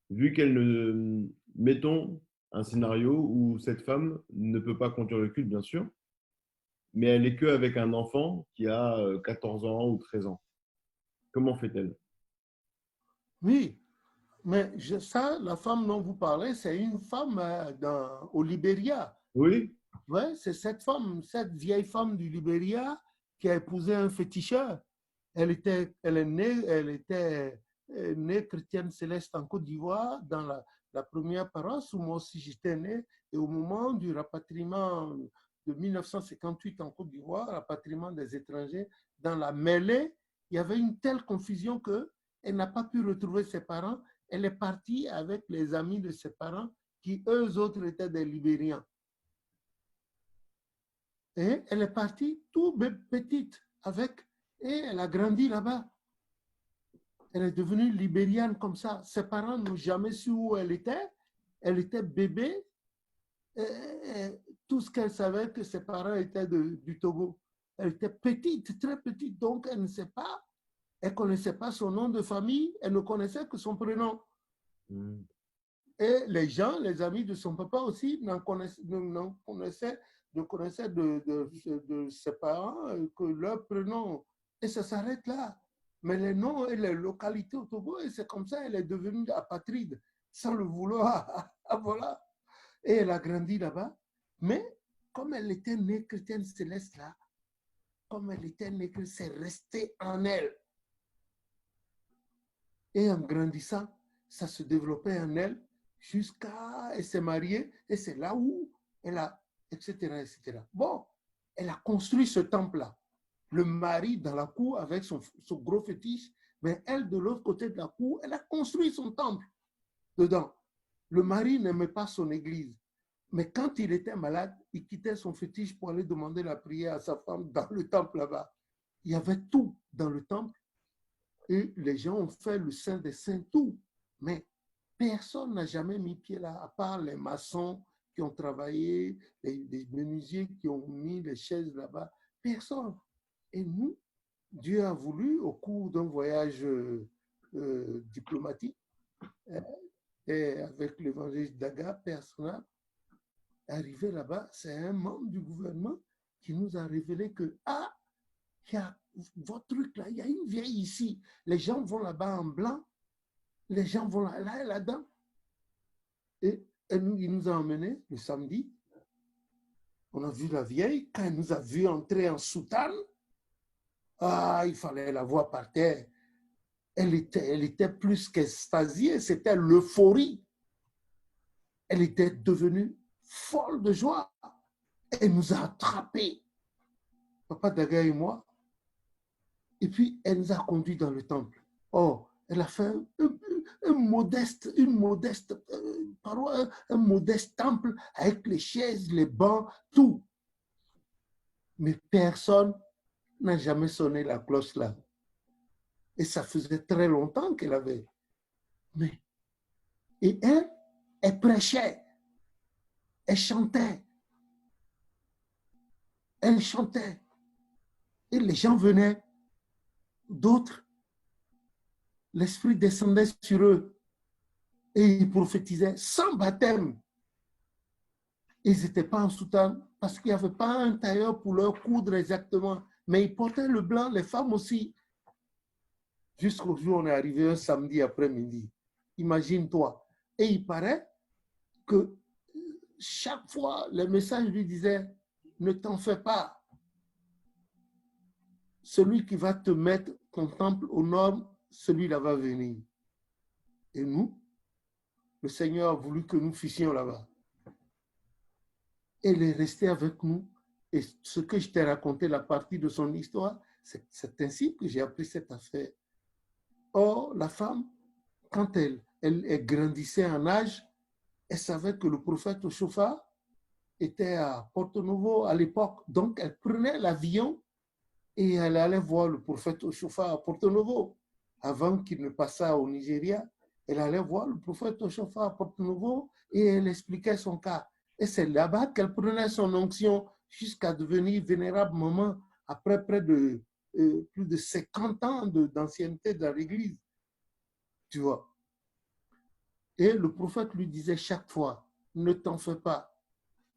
Vu qu'elle ne... Mettons un scénario où cette femme ne peut pas conduire le culte, bien sûr, mais elle est qu'avec un enfant qui a 14 ans ou 13 ans. Comment fait-elle? Oui, mais ça, la femme dont vous parlez, c'est une femme au Libéria. Oui, Ouais, c'est cette vieille femme du Libéria qui a épousé un féticheur. Elle était née chrétienne céleste en Côte d'Ivoire, dans la première paroisse où moi aussi j'étais né. Et au moment du rapatriement de 1958 en Côte d'Ivoire, rapatriement des étrangers, dans la mêlée, il y avait une telle confusion que elle n'a pas pu retrouver ses parents. Elle est partie avec les amis de ses parents qui, eux autres, étaient des Libériens. Et elle est partie toute petite avec, et elle a grandi là-bas. Elle est devenue libérienne comme ça. Ses parents n'ont jamais su où elle était. Elle était bébé. Et tout ce qu'elle savait, que ses parents étaient du Togo. Elle était petite, très petite, donc elle ne sait pas. Elle ne connaissait pas son nom de famille. Elle ne connaissait que son prénom. Et les gens, les amis de son papa aussi, connaissaient de ses parents que leur prénom. Et ça s'arrête là. Mais les noms et les localités au Togo, et c'est comme ça, elle est devenue apatride, sans le vouloir. Voilà. Et elle a grandi là-bas. Mais comme elle était née chrétienne céleste là, comme elle était née, c'est resté en elle. Et en grandissant, ça se développait en elle jusqu'à elle s'est mariée et c'est là où elle a, etc., etc. Bon, elle a construit ce temple-là. Le mari dans la cour avec son gros fétiche, mais elle, de l'autre côté de la cour, elle a construit son temple dedans. Le mari n'aimait pas son église. Mais quand il était malade, il quittait son fétiche pour aller demander la prière à sa femme dans le temple là-bas. Il y avait tout dans le temple. Et les gens ont fait le Saint des Saints, tout. Mais personne n'a jamais mis pied là, à part les maçons qui ont travaillé, les menuisiers qui ont mis les chaises là-bas. Personne. Et nous, Dieu a voulu, au cours d'un voyage diplomatique, et avec l'évangile d'Aga, personnel, arrivé là-bas, c'est un membre du gouvernement qui nous a révélé que, il y a votre truc là, il y a une vieille ici. Les gens vont là-bas en blanc, les gens vont là-dedans. Et il nous a emmenés le samedi. On a vu la vieille. Quand elle nous a vu entrer en soutane, il fallait la voir par terre. Elle était plus qu'extasiée, c'était l'euphorie. Elle était devenue folle de joie. Elle nous a attrapés, Papa Daga et moi. Et puis, elle nous a conduits dans le temple. Oh, elle a fait un modeste temple avec les chaises, les bancs, tout. Mais personne n'a jamais sonné la cloche là. Et ça faisait très longtemps qu'elle avait. Et elle prêchait, elle chantait. Elle chantait. Et les gens venaient. D'autres, l'Esprit descendait sur eux et ils prophétisaient sans baptême. Ils n'étaient pas en soutane parce qu'il n'y avait pas un tailleur pour leur coudre exactement, mais ils portaient le blanc, les femmes aussi. Jusqu'au jour où on est arrivé un samedi après-midi. Imagine-toi. Et il paraît que chaque fois, le message lui disait, ne t'en fais pas. Celui qui va te mettre ton temple aux normes, celui-là va venir. Et nous, le Seigneur a voulu que nous fissions là-bas. Elle est restée avec nous. Et ce que je t'ai raconté, la partie de son histoire, c'est ainsi que j'ai appris cette affaire. Or, la femme, quand elle grandissait en âge, elle savait que le prophète Ochofa était à Porto Novo à l'époque. Donc, elle prenait l'avion et elle allait voir le prophète Ochofa à Porto Novo. Avant qu'il ne passât au Nigeria, elle allait voir le prophète Ochofa à Porto Novo et elle expliquait son cas. Et c'est là-bas qu'elle prenait son onction jusqu'à devenir vénérable maman après près de plus de 50 ans d'ancienneté dans l'église. Tu vois. Et le prophète lui disait chaque fois, ne t'en fais pas,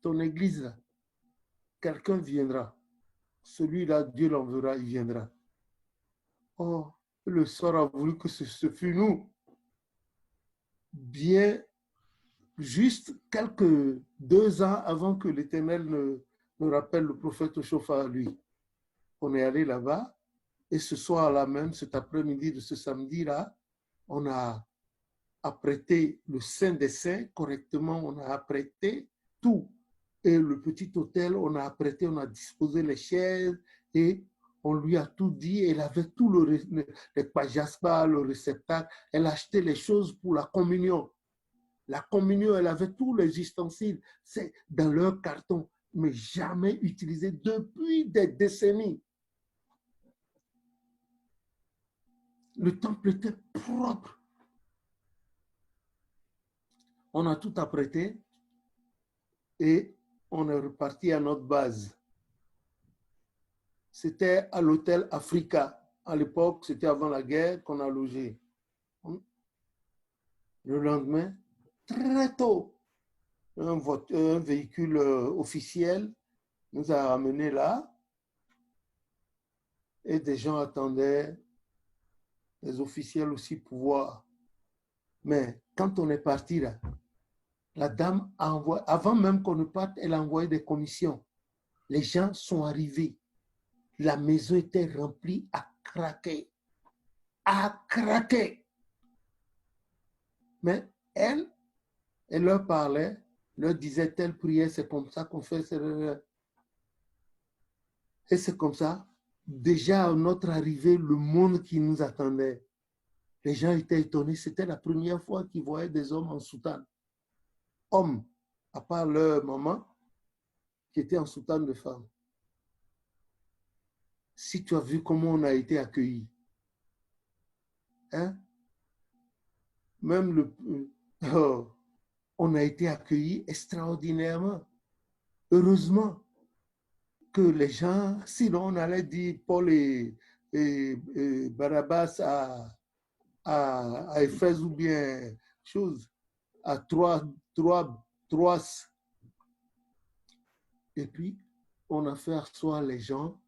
ton église là, quelqu'un viendra. Celui-là, Dieu l'enverra, il viendra. Oh, le sort a voulu que ce fût nous. Bien, juste quelques 2 ans avant que l'Éternel ne rappelle le prophète Ochofa à lui. On est allé là-bas et ce soir-là même, cet après-midi de ce samedi-là, on a apprêté le Saint des Saints correctement, on a apprêté tout. Et le petit hôtel, on a apprêté, on a disposé les chaises et On lui a tout dit, elle avait tout le pajaspa, le réceptacle. Elle achetait les choses pour la communion. La communion, elle avait tous les ustensiles. C'est dans leur carton, mais jamais utilisé depuis des décennies. Le temple était propre. On a tout apprêté et on est reparti à notre base. C'était à l'hôtel Africa. À l'époque, c'était avant la guerre qu'on a logé. Le lendemain, très tôt, un véhicule officiel nous a amenés là et des gens attendaient, les officiels aussi, pour voir. Mais quand on est parti là, la dame a envoyé, avant même qu'on ne parte, elle a envoyé des commissions. Les gens sont arrivés. La maison était remplie à craquer. À craquer. Mais elle leur parlait, leur disait telle prière, c'est comme ça qu'on fait. Et c'est comme ça. Déjà à notre arrivée, le monde qui nous attendait, les gens étaient étonnés. C'était la première fois qu'ils voyaient des hommes en soutane. Hommes, à part leur maman, qui était en soutane de femme. Si tu as vu comment on a été accueillis, hein? Même on a été accueillis extraordinairement. Heureusement que les gens, sinon on allait dire Paul et Barabbas à Éphèse ou bien chose, à Troas. Et puis, on a fait asseoir les gens.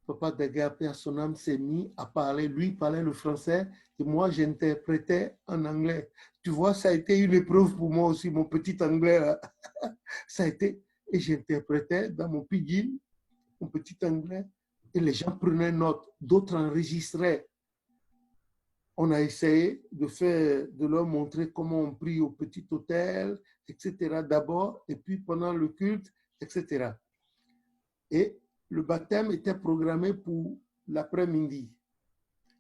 Papa Daga, Père son âme, s'est mis à parler. Lui parlait le français et moi, j'interprétais en anglais. Tu vois, ça a été une épreuve pour moi aussi, mon petit anglais. Là. Ça a été, et j'interprétais dans mon pidgin, mon petit anglais, et les gens prenaient note, d'autres enregistraient. On a essayé de leur montrer comment on prie au petit hôtel, etc. d'abord, et puis pendant le culte, etc. Et le baptême était programmé pour l'après-midi.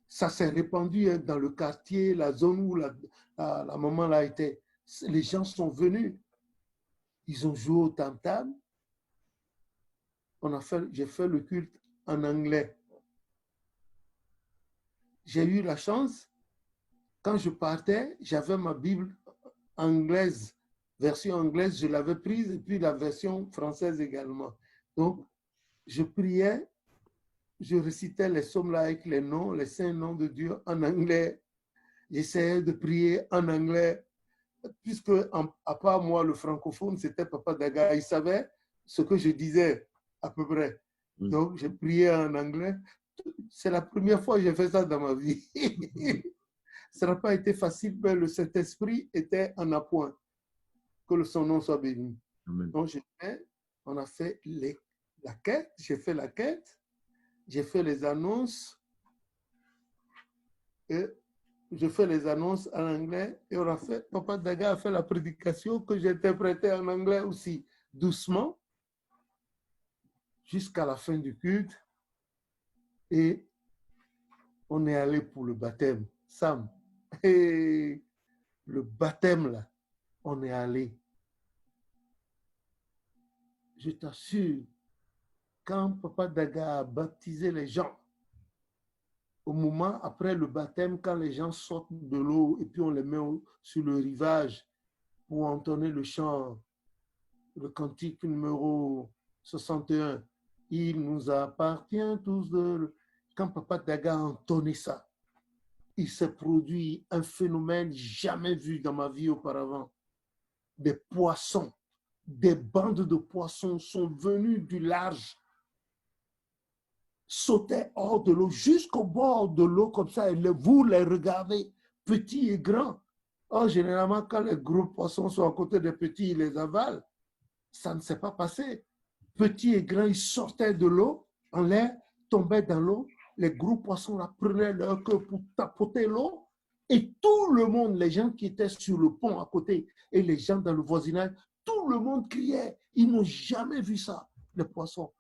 Ça s'est répandu dans le quartier, la zone où la maman là était. Les gens sont venus. Ils ont joué au tam-tam. J'ai fait le culte en anglais. J'ai eu la chance, quand je partais, j'avais ma Bible anglaise, version anglaise, je l'avais prise, et puis la version française également. Donc, je priais, je récitais les psaumes là avec les noms, les saints noms de Dieu en anglais. J'essayais de prier en anglais, puisque à part moi, le francophone, c'était Papa Daga. Il savait ce que je disais à peu près. Donc, je priais en anglais. C'est la première fois que j'ai fait ça dans ma vie. Ça n'a pas été facile, mais le Saint-Esprit était en appoint. Que son nom soit béni. Amen. Donc, on a fait la quête, j'ai fait la quête, j'ai fait les annonces, et je fais les annonces en anglais, et on a fait, Papa Daga a fait la prédication que j'interprétais en anglais aussi, doucement, jusqu'à la fin du culte, et on est allé pour le baptême. Sam, et le baptême là, on est allé. Je t'assure, quand Papa Daga a baptisé les gens, au moment après le baptême, quand les gens sortent de l'eau et puis on les met sur le rivage pour entonner le chant, le cantique numéro 61, il nous appartient tous de... Quand Papa Daga a entonné ça, il s'est produit un phénomène jamais vu dans ma vie auparavant. Des poissons, des bandes de poissons sont venus du large, sautaient hors de l'eau, jusqu'au bord de l'eau comme ça, et vous les regardez, petits et grands. Or, généralement, quand les gros poissons sont à côté des petits, ils les avalent. Ça ne s'est pas passé. Petits et grands, ils sortaient de l'eau, en l'air, tombaient dans l'eau. Les gros poissons là prenaient leur queue pour tapoter l'eau. Et tout le monde, les gens qui étaient sur le pont à côté et les gens dans le voisinage, tout le monde criait. Ils n'ont jamais vu ça, les poissons.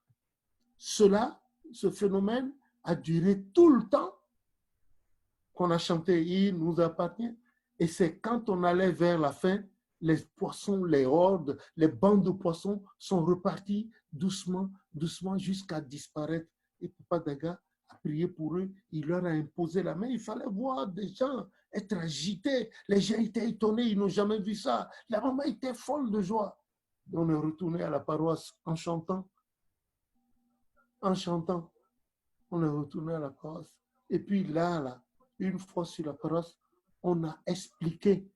Cela, ce phénomène a duré tout le temps qu'on a chanté « Il nous appartient ». Et c'est quand on allait vers la fin, les poissons, les hordes, les bandes de poissons sont repartis doucement, doucement jusqu'à disparaître. Et Papa Daga a prié pour eux, il leur a imposé la main. Il fallait voir des gens être agités. Les gens étaient étonnés, ils n'ont jamais vu ça. La maman était folle de joie. Et on est retourné à la paroisse en chantant. En chantant, on est retourné à la paroisse. Et puis là, une fois sur la paroisse, on a expliqué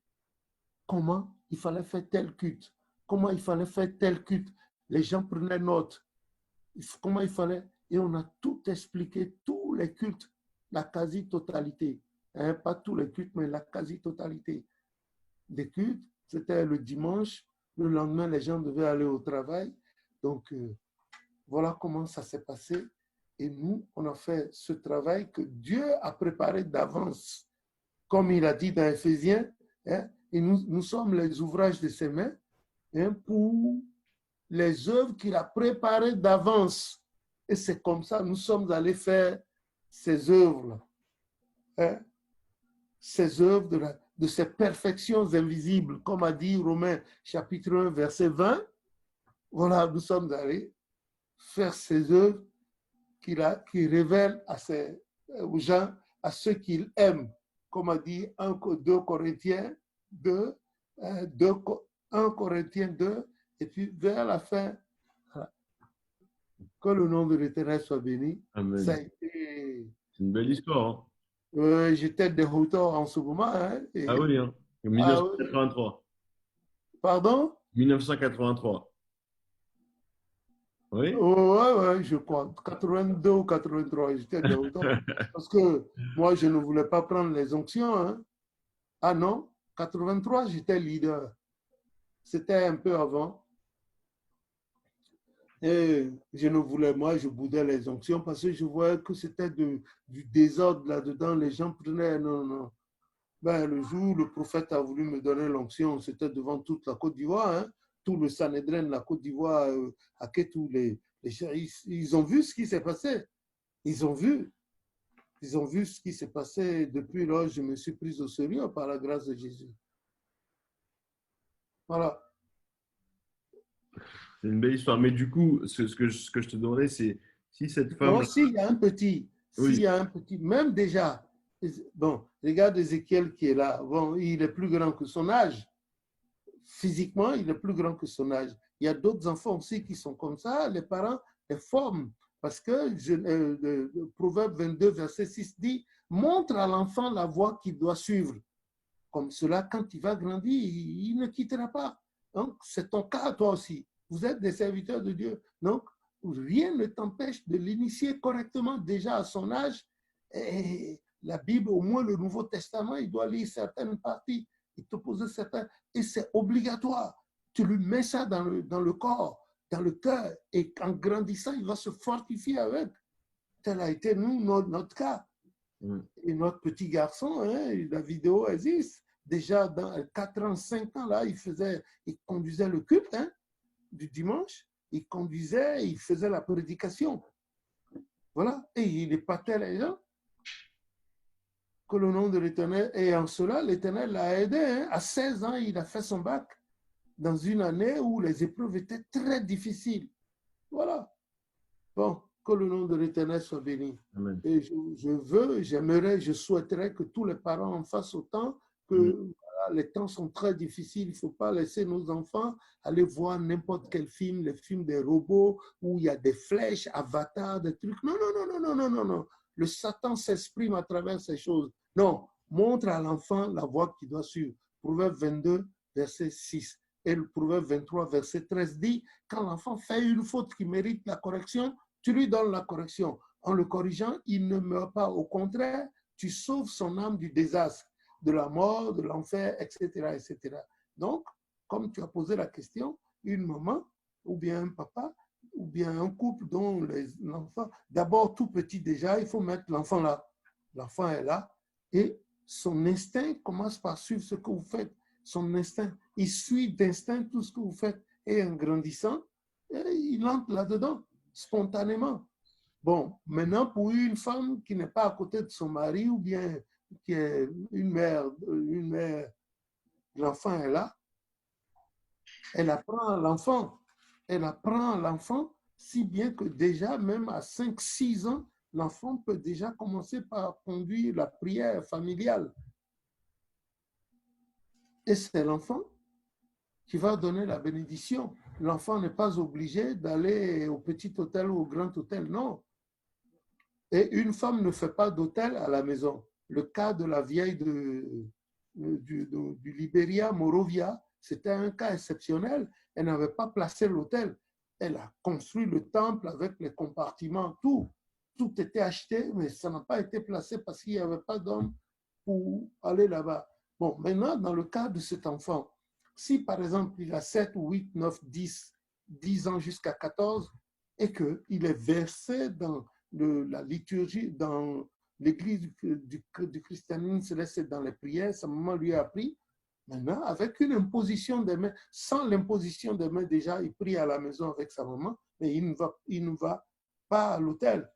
comment il fallait faire tel culte, comment il fallait faire tel culte. Les gens prenaient note, comment il fallait, et on a tout expliqué, tous les cultes, la quasi-totalité. Hein, pas tous les cultes, mais la quasi-totalité des cultes. C'était le dimanche, le lendemain, les gens devaient aller au travail. Donc, voilà comment ça s'est passé. Et nous, on a fait ce travail que Dieu a préparé d'avance. Comme il a dit dans Éphésiens, hein, et nous sommes les ouvrages de ses mains, hein, pour les œuvres qu'il a préparées d'avance. Et c'est comme ça nous sommes allés faire ces œuvres-là. Hein, ces œuvres de ces perfections invisibles, comme a dit Romains chapitre 1, verset 20. Voilà, nous sommes allés faire ces œuvres qui révèlent aux gens, à ceux qu'il aime, comme a dit 2 Corinthiens 2, 1 Corinthiens 2, et puis vers la fin, voilà. Que le nom de l'Éternel soit béni. Amen. Ça a été... C'est une belle histoire. J'étais déroutant en ce moment. Hein, Ah oui, hein. 1983. Pardon? 1983. Oui? Ouais, je crois. 82 ou 83, j'étais déroutant. Parce que moi, je ne voulais pas prendre les onctions. Hein. Ah non, 83, j'étais leader. C'était un peu avant. Et je ne voulais, moi, je boudais les onctions parce que je voyais que c'était du désordre là-dedans. Les gens prenaient, non. Ben, le jour où le prophète a voulu me donner l'onction, c'était devant toute la Côte d'Ivoire, hein, tout le Sanhédrin de la Côte d'Ivoire, à tous les ils ont vu ce qui s'est passé. Ils ont vu ce qui s'est passé. Depuis là, je me suis pris au sérieux par la grâce de Jésus. Voilà. C'est une belle histoire. Mais du coup, ce que je te demandais, c'est si cette femme. Non, s'il y a un petit, même déjà, bon, regarde Ézéchiel qui est là. Bon, il est plus grand que son âge. Physiquement, il est plus grand que son âge. Il y a d'autres enfants aussi qui sont comme ça. Les parents les forment. Parce que Proverbe 22, verset 6 dit, montre à l'enfant la voie qu'il doit suivre. Comme cela, quand il va grandir, il ne quittera pas. Donc, c'est ton cas, toi aussi. Vous êtes des serviteurs de Dieu. Donc, rien ne t'empêche de l'initier correctement déjà à son âge. Et la Bible, au moins le Nouveau Testament, il doit lire certaines parties. Il te pose certaines. Et c'est obligatoire. Tu lui mets ça dans le corps, dans le cœur. Et en grandissant, il va se fortifier avec. Tel a été notre cas. Et notre petit garçon, hein, la vidéo existe. Déjà dans 4 ans, 5 ans, là, il conduisait le culte hein, du dimanche. Il conduisait, il faisait la prédication. Voilà. Et il épatait les gens. Que le nom de l'Éternel. Et en cela, l'Éternel l'a aidé. Hein. À 16 ans, il a fait son bac dans une année où les épreuves étaient très difficiles. Voilà. Bon, que le nom de l'Éternel soit béni. Amen. Et je souhaiterais que tous les parents en fassent autant, que voilà, les temps sont très difficiles. Il ne faut pas laisser nos enfants aller voir n'importe quel film, les films des robots, où il y a des flèches, Avatar, des trucs. Non. Le Satan s'exprime à travers ces choses. Non, montre à l'enfant la voie qu'il doit suivre. Proverbe 22, verset 6. Et le Proverbe 23, verset 13 dit, quand l'enfant fait une faute qui mérite la correction, tu lui donnes la correction. En le corrigeant, il ne meurt pas. Au contraire, tu sauves son âme du désastre, de la mort, de l'enfer, etc., etc. Donc, comme tu as posé la question, une maman ou bien un papa ou bien un couple dont l'enfant, d'abord tout petit déjà, il faut mettre l'enfant là. L'enfant est là et son instinct commence par suivre ce que vous faites. Son instinct, il suit d'instinct tout ce que vous faites. Et en grandissant, il entre là-dedans, spontanément. Bon, maintenant, pour une femme qui n'est pas à côté de son mari ou bien qui est une mère, l'enfant est là, elle apprend l'enfant. Elle apprend l'enfant si bien que déjà, même à 5-6 ans, l'enfant peut déjà commencer par conduire la prière familiale. Et c'est l'enfant qui va donner la bénédiction. L'enfant n'est pas obligé d'aller au petit hôtel ou au grand hôtel, non. Et une femme ne fait pas d'hôtel à la maison. Le cas de la vieille du Liberia, Morovia, c'était un cas exceptionnel. Elle n'avait pas placé l'hôtel. Elle a construit le temple avec les compartiments, tout. Tout était acheté, mais ça n'a pas été placé parce qu'il n'y avait pas d'homme pour aller là-bas. Bon, maintenant, dans le cas de cet enfant, si par exemple il a 7, 8, 9, 10 ans jusqu'à 14 et qu'il est versé dans la liturgie, dans l'église du christianisme céleste, dans les prières, sa maman lui a appris. Maintenant, avec une imposition des mains, sans l'imposition des mains déjà, il prie à la maison avec sa maman, mais il ne va pas à l'hôtel.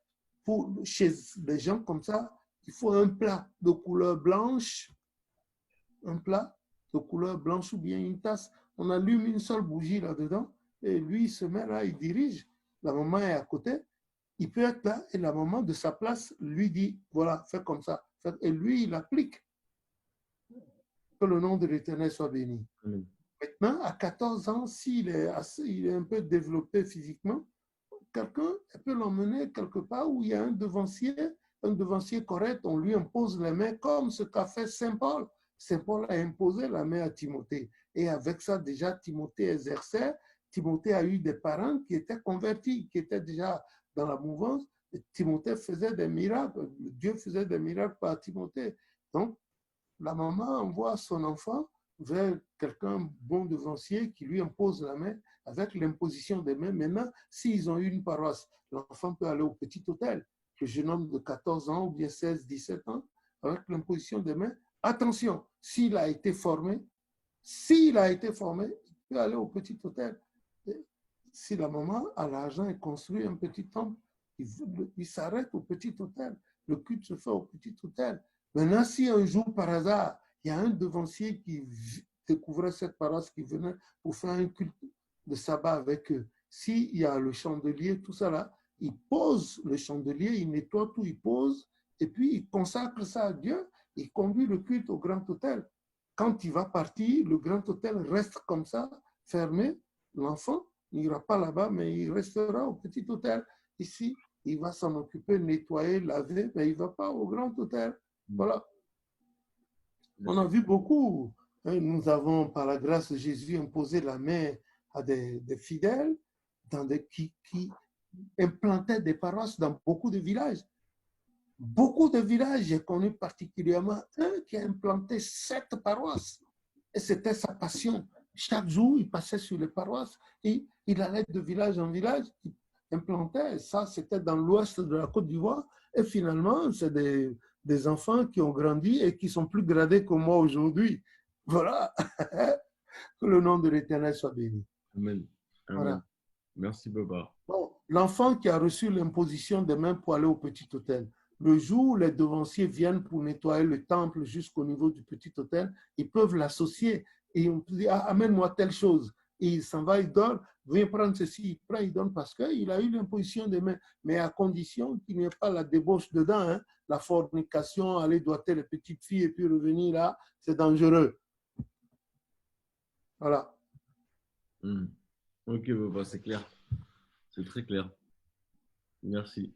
Chez des gens comme ça, il faut un plat de couleur blanche, un plat de couleur blanche ou bien une tasse. On allume une seule bougie là-dedans et lui, il se met là, il dirige. La maman est à côté. Il peut être là et la maman de sa place lui dit, voilà, fais comme ça. Et lui, il applique. Que le nom de l'Éternel soit béni. Amen. Maintenant, à 14 ans, s'il est un peu développé physiquement, quelqu'un peut l'emmener quelque part où il y a un devancier correct, on lui impose les mains comme ce qu'a fait Saint Paul. Saint Paul a imposé la main à Timothée. Et avec ça, déjà, Timothée exerçait. Timothée a eu des parents qui étaient convertis, qui étaient déjà dans la mouvance. Et Timothée faisait des miracles. Dieu faisait des miracles par Timothée. Donc, la maman envoie son enfant vers quelqu'un bon devancier qui lui impose la main avec l'imposition des mains. Maintenant, s'ils ont eu une paroisse, l'enfant peut aller au petit hôtel. Le jeune homme de 14 ans ou bien 16, 17 ans, avec l'imposition des mains. Attention, s'il a été formé, il peut aller au petit hôtel. Et si la maman a l'argent et construit un petit temple, il s'arrête au petit hôtel. Le culte se fait au petit hôtel. Maintenant, si un jour, par hasard, il y a un devancier qui découvrait cette paroisse, qui venait pour faire un culte de sabbat avec eux, s'il y a le chandelier, tout ça là, il pose le chandelier, il nettoie tout, il pose, et puis il consacre ça à Dieu, il conduit le culte au grand hôtel. Quand il va partir, le grand hôtel reste comme ça, fermé. L'enfant n'ira pas là-bas, mais il restera au petit hôtel. Ici, il va s'en occuper, nettoyer, laver, mais il ne va pas au grand hôtel. Voilà. On a vu beaucoup. Nous avons, par la grâce de Jésus, imposé la main à des fidèles qui implantaient des paroisses dans beaucoup de villages. Beaucoup de villages, j'ai connu particulièrement un qui a implanté 7 paroisses. Et c'était sa passion. Chaque jour, il passait sur les paroisses et il allait de village en village, il implantait. Ça, c'était dans l'ouest de la Côte d'Ivoire. Et finalement, c'est des enfants qui ont grandi et qui sont plus gradés que moi aujourd'hui. Voilà. Que le nom de l'Éternel soit béni. Amen. Amen. Voilà. Merci, Papa. Bon, l'enfant qui a reçu l'imposition des mains pour aller au petit hôtel, le jour où les devanciers viennent pour nettoyer le temple jusqu'au niveau du petit hôtel, ils peuvent l'associer et on peut dire, amène-moi telle chose. Et il s'en va, il donne, viens prendre ceci, il prend, il donne parce qu'il a eu l'imposition des mains, mais à condition qu'il n'y ait pas la débauche dedans, hein. La fornication, aller doiter les petites filles et puis revenir là, c'est dangereux. Voilà. Ok, Papa, c'est clair. C'est très clair. Merci.